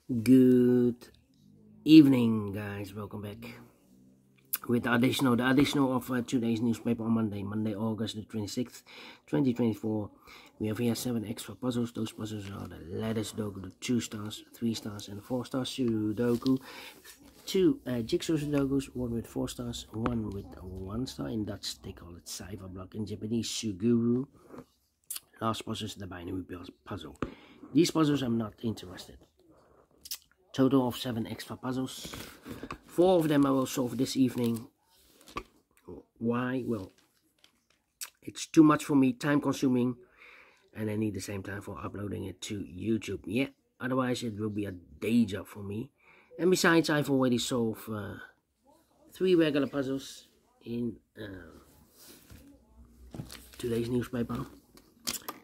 Good evening, guys. Welcome back with the additional of today's newspaper on Monday, August the 26th, 2024. We have here 7 extra puzzles. Those puzzles are the ladder Sudoku, the 2 stars, 3 stars, and 4 stars Sudoku. 2 jigsaw Sudokus, 1 with 4 stars, 1 with 1 star. In Dutch, they call it cipher block. In Japanese, Suguru. Last puzzle is the binary puzzle. These puzzles I'm not interested. Total of 7 extra puzzles. 4 of them I will solve this evening. Why? Well, it's too much for me, time consuming, and I need the same time for uploading it to YouTube. Yeah, otherwise it will be a day job for me. And besides, I've already solved 3 regular puzzles in today's newspaper.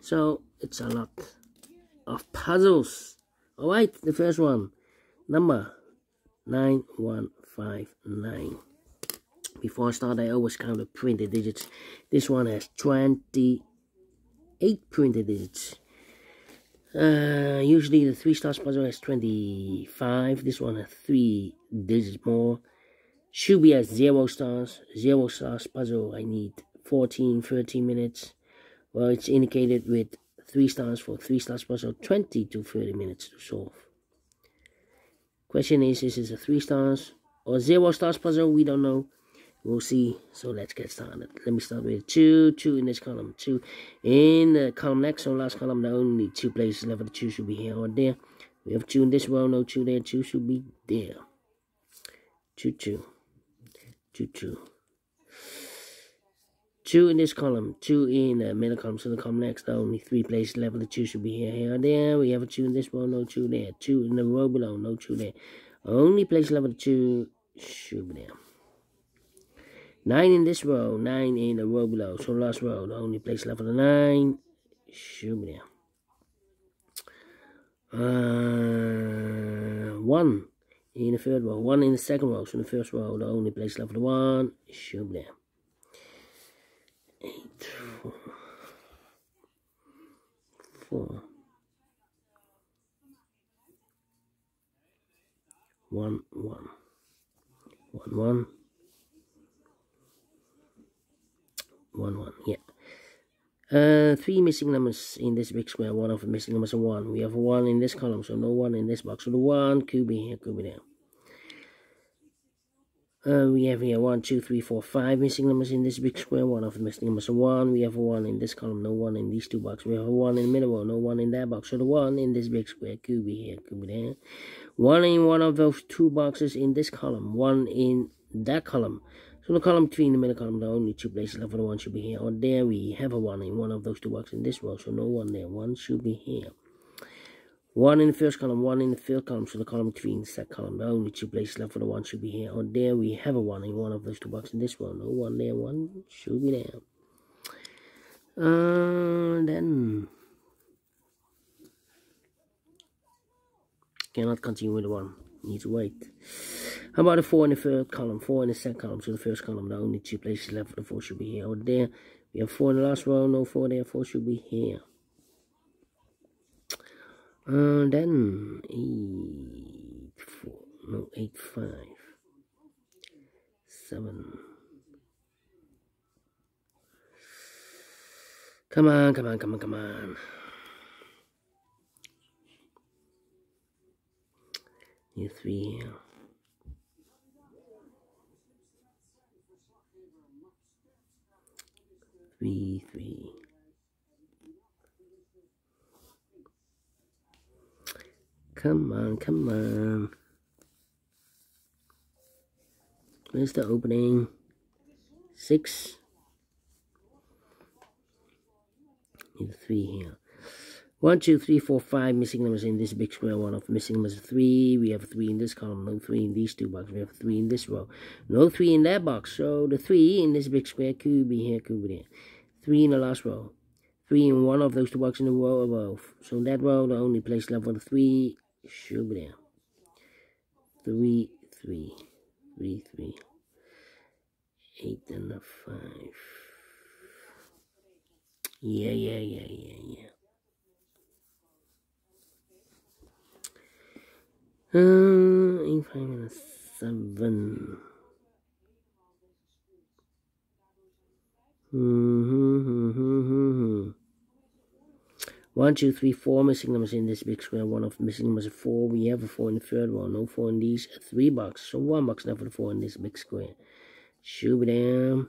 So it's a lot of puzzles. Alright, the first one. Number 9159. Before I start, I always count the printed digits. This one has 28 printed digits. Usually the 3 stars puzzle has 25. This one has 3 digits more. Should be at 0 stars. 0 stars puzzle I need 13 minutes. Well, it's indicated with 3 stars for 3 stars puzzle 20 to 30 minutes to solve. Question is it a 3 stars or 0 stars puzzle? We don't know. We'll see. So let's get started. Let me start with 2 in this column. 2 in the column next. So last column, there are only 2 places left. The 2 should be here or there. We have 2 in this row, no 2 there. 2 should be there. 2. 2 in this column, 2 in the middle column, so the column next, there are only 3 places left. The 2 should be here or there. We have a 2 in this row, no 2 there. 2 in the row below, no 2 there. Only place left. The 2 should be there. 9 in this row, 9 in the row below, so last row, the only place left for the 9 should be there. 1 in the third row, 1 in the second row, so in the first row, the only place left for the 1 should be there. 8, 4, 1, 1, 1, yeah. 3 missing numbers in this big square. One of the missing numbers is 1. We have a 1 in this column, so no 1 in this box. So the 1 could be here, could be there. We have here 1, 2, 3, 4, 5 missing numbers in this big square. One of the missing numbers is 1. We have a 1 in this column, no 1 in these 2 boxes. We have a 1 in the middle row, no 1 in that box. So the 1 in this big square could be here, could be there. 1 in one of those 2 boxes in this column, 1 in that column. So the column between the middle column, the only 2 places left for the 1 should be here or there. We have a 1 in one of those 2 boxes in this row, so no 1 there. 1 should be here. 1 in the first column, 1 in the third column, so the column between the second column, the only 2 places left for the 1 should be here or there. We have a 1 in one of those 2 boxes in this row, no 1 there. 1 should be there. Then cannot continue with the 1. Need to wait. How about the 4 in the third column, 4 in the second column, so the first column, the only 2 places left for the 4 should be here or there. We have 4 in the last row, no 4 there. 4 should be here. Then 8, 4, no 8, 5, 7. Come on. Need 3 here. Three. Come on. Where's the opening? 6. Need 3 here. 1, 2, 3, 4, 5 missing numbers in this big square. One of the missing numbers is 3. We have a 3 in this column, no 3 in these 2 boxes. We have a 3 in this row, no 3 in that box. So the 3 in this big square could be here, could be there. 3 in the last row. 3 in one of those 2 boxes in the row above. So in that row, the only place left for the 3 should be there. 3. 8 and a 5. Yeah. 8, 5, and 7. 1, 2, 3, 4 missing numbers in this big square. One of the missing numbers is 4. We have a 4 in the third one. No 4 in these. 3 boxes. So 1 box left for the 4 in this big square. Should be there.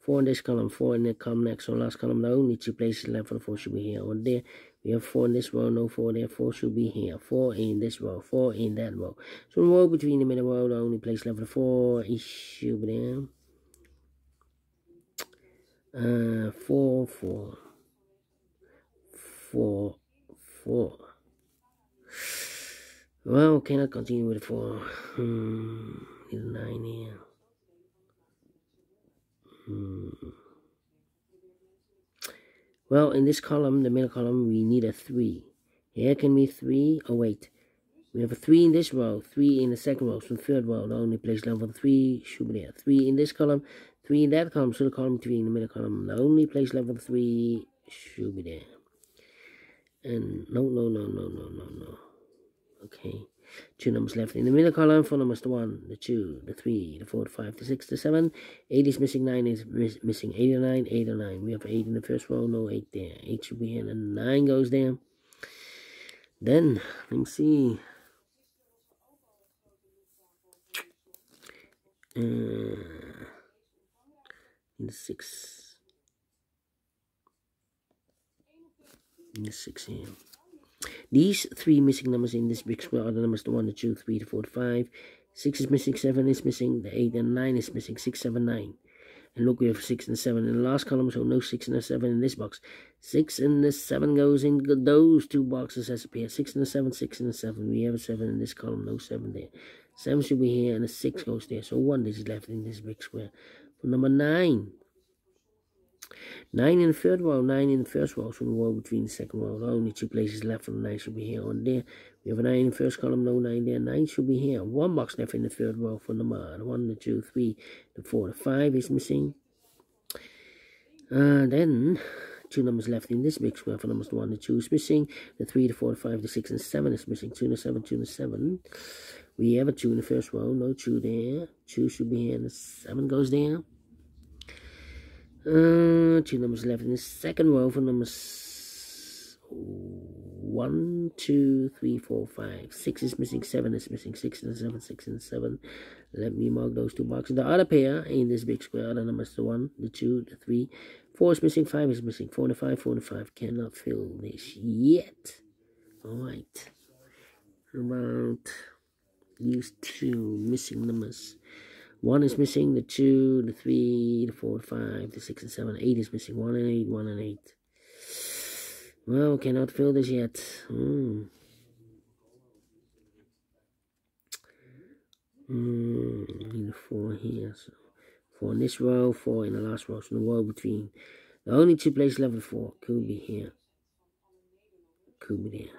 4 in this column. 4 in the column next. So last column. The only 2 places left for the 4 should be here or there. We have 4 in this row. No 4 there. 4 should be here. 4 in this row. 4 in that row. So the row between the middle row. The only place left for the 4 is should be there. 4, 4. 4, 4. Well, cannot continue with 4. 9 here. Well, in this column, the middle column, we need a 3. Here can be 3. Oh, wait. We have a 3 in this row, 3 in the second row, so the third row, the only place left for the 3 should be there. 3 in this column, 3 in that column, so the column 3 in the middle column, the only place left for the 3 should be there. And no. Okay. 2 numbers left in the middle column. 4 numbers, the 1, the 2, the 3, the 4, the 5, the 6, the 7. 8 is missing, 9 is missing. 8 or 9, 8 or 9. We have 8 in the first row, no 8 there. 8 should be here, and 9 goes there. Then, let me see. In the 6. In the 6 here. These 3 missing numbers in this big square are the numbers, the 1, the 2, 3, the 4, the 5. 6 is missing, 7 is missing, the 8 and 9 is missing. 6, 7, 9. And look, we have 6 and 7 in the last column, so no 6 and a 7 in this box. 6 and the 7 goes in those 2 boxes as a pair. 6 and a 7, 6 and a 7. We have a 7 in this column, no 7 there. 7 should be here, and a 6 goes there. So 1 is left in this big square. For number 9. 9 in the third row, 9 in the first row, so the row between the second row. The only 2 places left for the 9 should be here or there. We have a 9 in the first column, no 9 there. 9 should be here. 1 box left in the third row for number 1, the 2, 3, the 4, the 5 is missing. Then 2 numbers left in this big square. For numbers, the 1, the 2 is missing. The 3, the 4, the 5, the 6, and 7 is missing. 2 and 7, 2 and 7. We have a 2 in the first row, no 2 there. 2 should be here, and the 7 goes there. 2 numbers left in the second row for numbers 1, 2, 3, 4, 5. 6 is missing, 7 is missing. 6 and 7, 6 and 7. Let me mark those 2 boxes. The other pair in this big square are the numbers, the 1, the 2, the 3. 4 is missing, 5 is missing. 4 and 5, 4 and 5. Cannot fill this yet. Alright. About these 2 missing numbers. 1 is missing, the 2, the 3, the 4, the 5, the 6, and 7. 8 is missing, 1 and 8, 1 and 8. Well, cannot fill this yet. Need a 4 here. So 4 in this row, 4 in the last row. So the row between. The only 2 places left for 4 could be here. Could be there.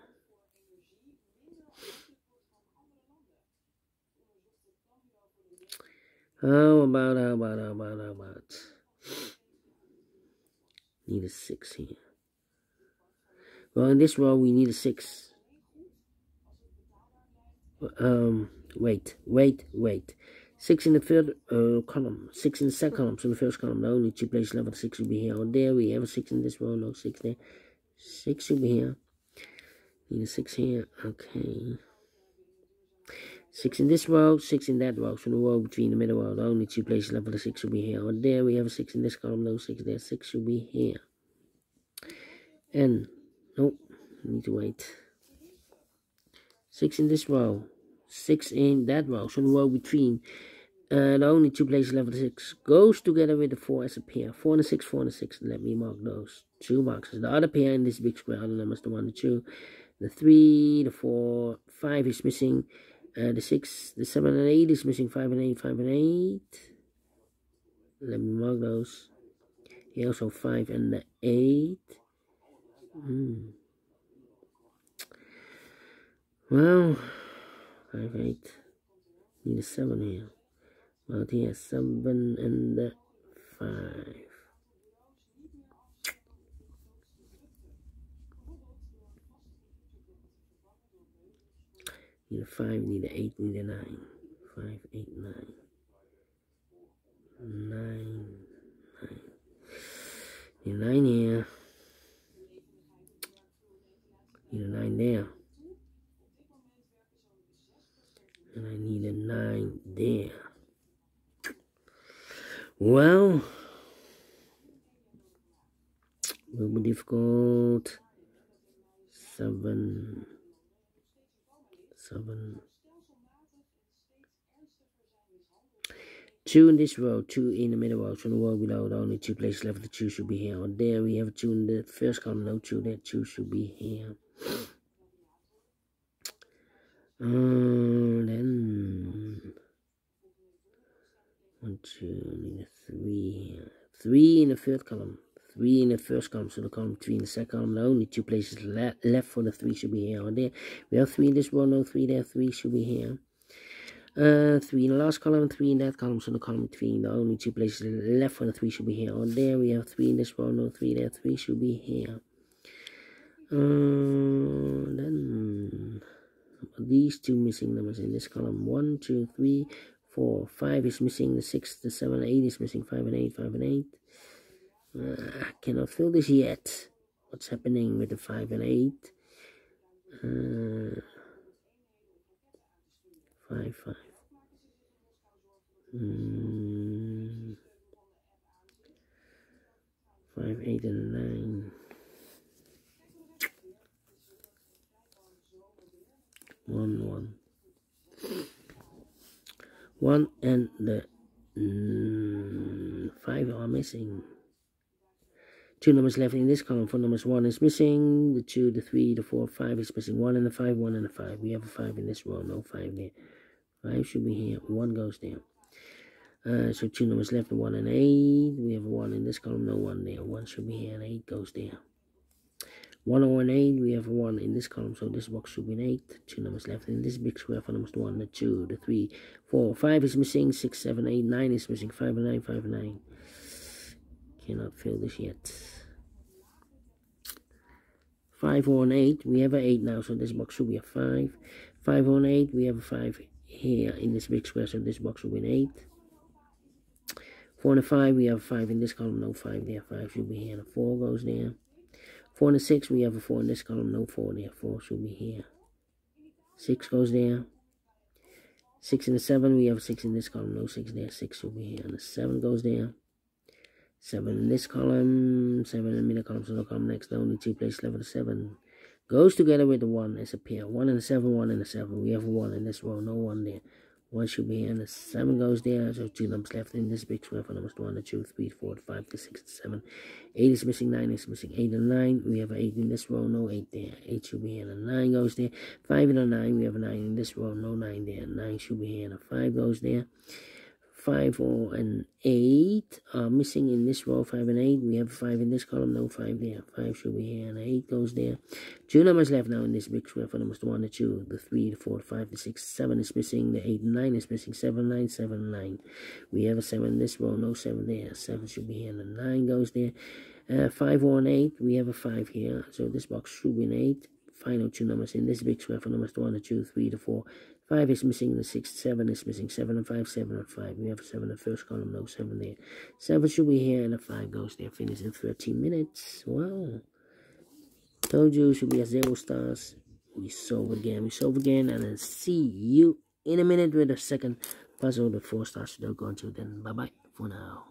How about? Need a 6 here. Well, in this row, we need a 6. Wait. 6 in the third column. 6 in the second column. So the first column, the only 2 places left for the 6 will be here or there. We have a 6 in this row, no 6 there. 6 should be here. Need a 6 here. Okay. 6 in this row, 6 in that row. So the row between the middle row, the only 2 places left for the 6 will be here or there. We have a 6 in this column, no 6 there. 6 should be here. And, nope, need to wait. 6 in this row, 6 in that row. So the row between the only 2 places left for the 6 goes together with the 4 as a pair. 4 and a 6, 4 and a 6. Let me mark those 2 boxes. The other pair in this big square are the numbers, the 1, the 2, the 3, the 4, 5 is missing. The 6, the 7, and 8 is missing. 5 and 8, 5 and 8. Let me mark those. Here also 5 and the 8. Well, 5, 8. Need a 7 here. Well, here 7 and the 5. Need a 5, need a 8, need a 9. 5, 8, 9. 9. Need a 9 here. Need a 9 there. And I need a 9 there. Well, will be difficult. 7. 2 in this row, 2 in the middle row. So in the row below, the only 2 places left. The 2 should be here. Or there we have a 2 in the first column. No 2 there. 2 should be here. Then 1, 2, need a 3 here. 3 in the third column. 3 in the first column. So the column 3 in the second column. The only 2 places left for the 3 should be here. Or there we have 3 in this row. No 3 there. 3 should be here. 3 in the last column, 3 in that column, so the column 3, the only 2 places left for the 3 should be here. On there we have 3 in this row, no 3 there, 3 should be here. Then these 2 missing numbers in this column, 1, 2, 3, 4, 5 is missing, the 6, the 7, 8 is missing, 5 and 8, 5 and 8. I cannot fill this yet. What's happening with the 5 and 8? 5, 5. 5, 8, and 9. 1, 1. 1 and the 5 are missing. 2 numbers left in this column. 4 numbers, 1 is missing. The 2, the 3, the 4, 5 is missing. 1 and the 5, 1 and the 5. We have a 5 in this row, no 5 there. 5 should be here. 1 goes there. So 2 numbers left, 1 and 8. We have a 1 in this column, no 1 there. 1 should be here and 8 goes there. 1 or an 8, we have a 1 in this column, so this box should be an 8. 2 numbers left in this big square. 4 numbers, 1, the 2, the 3, 4, 5 is missing. 6, 7, 8, 9 is missing. 5 and 9, 5 and 9. Cannot fill this yet. 5 or an 8, we have an 8 now, so this box should be a 5. 5 or an 8, we have a 5 here in this big square, so this box will be an 8. 4 and a 5, we have a 5 in this column, no 5 there. 5 should be here, and a 4 goes there. 4 and a 6, we have a 4 in this column, no 4 there. 4 should be here. 6 goes there. 6 and a 7, we have a 6 in this column, no 6 there. 6 should be here, and a 7 goes there. 7 in this column, 7 in the middle column, so the column next, the only 2 places left for the 7 goes together with the 1 as a pair. 1 and a 7, 1 and a 7. We have a 1 in this row, no 1 there. 1 should be here, and the 7 goes there. So 2 numbers left in this big square. For numbers 1, 2, 3, 4, 5, 6, 7. 8 is missing, 9 is missing. 8 and 9. We have an 8 in this row, no 8 there. 8 should be here, and a 9 goes there. 5 and a 9. We have a 9 in this row, no 9 there. 9 should be here, and a 5 goes there. 5 or an 8 are missing in this row. 5 and 8. We have 5 in this column, no 5 there. 5 should be here, and 8 goes there. 2 numbers left now in this big square. For numbers 1, 2, the 3, the 4, the 5, the 6, 7 is missing. The 8 and 9 is missing. 7, 9, 7, 9. We have a 7 in this row, no 7 there. 7 should be here, and a 9 goes there. 5 or an 8. We have a 5 here, so this box should be an 8. Final 2 numbers in this big square. For numbers 1, 2, 3, the 4. 5 is missing, the 6, 7 is missing, 7 and 5, 7 and 5. We have a 7 in the first column, no 7 there. 7 should be here, and a 5 goes there. Finish in 13 minutes. Wow. Told you it should be a 0 stars. We solve again, and I'll see you in a minute with the second puzzle, the 4 stars Sudoku. Until then, bye-bye for now.